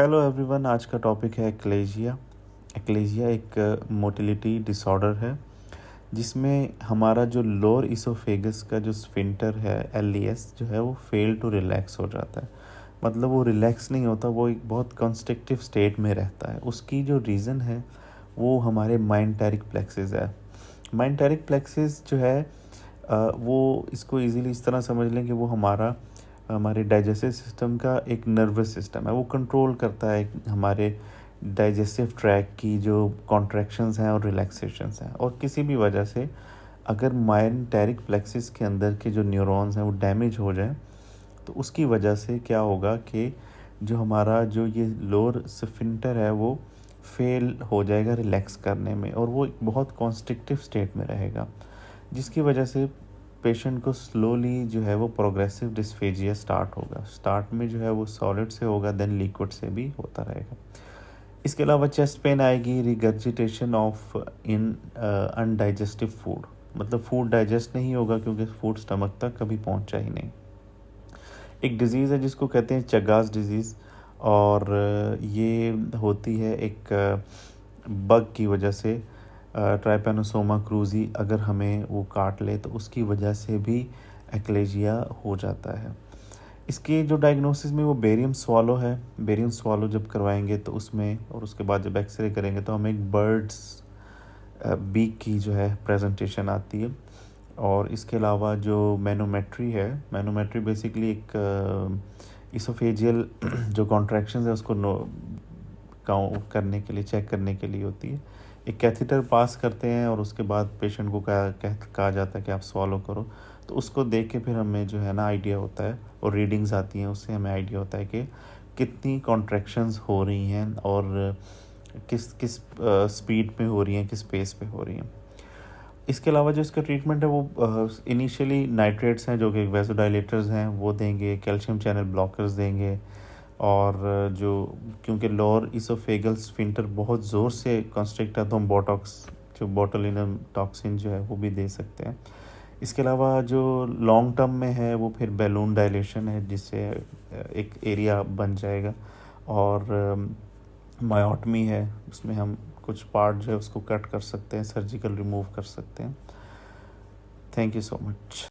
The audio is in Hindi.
Hello everyone. आज का टॉपिक है एक्लेजिया। एक्लेजिया एक मोटिलिटी डिसऑर्डर है जिसमें हमारा जो लोअर इसोफेगस का जो स्फिंक्टर है एलईएस जो है वो फेल टू रिलैक्स हो जाता है। मतलब वो रिलैक्स नहीं होता, वो एक बहुत कंस्ट्रक्टिव स्टेट में रहता है। उसकी जो रीज़न है वो हमारे माइंटेरिक प्लेक्सिस है। माइंटेरिक प्लेक्सिस जो है वो इसको इजीली इस तरह समझ लें कि वो हमारे डाइजेस्टिव सिस्टम का एक नर्वस सिस्टम है। वो कंट्रोल करता है हमारे डाइजेस्टिव ट्रैक की जो कॉन्ट्रैक्शंस हैं और रिलैक्सेशंस हैं। और किसी भी वजह से अगर माइंटेरिक प्लेक्सिस के अंदर के जो न्यूरॉन्स हैं वो डैमेज हो जाएं तो उसकी वजह से क्या होगा कि जो हमारा जो ये लोअर स्फिंक्टर है वो फेल हो जाएगा रिलैक्स करने में, और वो एक बहुत कॉन्स्ट्रिक्टिव स्टेट में रहेगा, जिसकी वजह से पेशेंट को स्लोली जो है वो प्रोग्रेसिव डिस्फेजिया स्टार्ट होगा। स्टार्ट में जो है वो सॉलिड से होगा, देन लिक्विड से भी होता रहेगा। इसके अलावा चेस्ट पेन आएगी, regurgitation of in undigestive food, मतलब फूड डाइजेस्ट नहीं होगा क्योंकि फूड स्टमक तक कभी पहुंचा ही नहीं। एक डिज़ीज़ है जिसको कहते हैं चगास डिज़ीज़, और ये होती है एक बग की वजह से। ट्राइपैनोसोमा क्रूजी अगर हमें वो काट ले तो उसकी वजह से भी एक्लेजिया हो जाता है। इसके जो डायग्नोसिस में वो बेरियम स्वालो है। बेरियम स्वालो जब करवाएंगे तो उसमें, और उसके बाद जब एक्सरे करेंगे तो हमें एक बर्ड्स बीक की जो है प्रेजेंटेशन आती है। और इसके अलावा जो मैनोमेट्री है, मैनोमेट्री बेसिकली एक इसोफेजियल जो कॉन्ट्रैक्शंस है उसको काउंट करने के लिए, चेक करने के लिए होती है। एक कैथेटर पास करते हैं और उसके बाद पेशेंट को कहा जाता है कि आप सॉलो करो, तो उसको देख के फिर हमें जो है ना आइडिया होता है, और रीडिंग्स आती हैं उससे हमें आइडिया होता है कि कितनी कॉन्ट्रैक्शंस हो रही हैं और किस किस स्पीड पे हो रही हैं, किस पेस पे हो रही हैं। इसके अलावा जो इसका ट्रीटमेंट है वो इनिशियली नाइट्रेट्स हैं जो कि वैसोडाइलेटर्स हैं वो देंगे, कैल्शियम चैनल ब्लॉकर्स देंगे, और जो क्योंकि लोअर इसोफेगल स्फिंक्टर बहुत ज़ोर से कंस्ट्रिक्ट है तो हम बोटॉक्स जो बोटुलिनम टॉक्सिन जो है वो भी दे सकते हैं। इसके अलावा जो लॉन्ग टर्म में है वो फिर बैलून डायलेशन है, जिससे एक एरिया बन जाएगा। और मायोटमी है, उसमें हम कुछ पार्ट जो है उसको कट कर सकते हैं, सर्जिकल रिमूव कर सकते हैं। Thank you so much.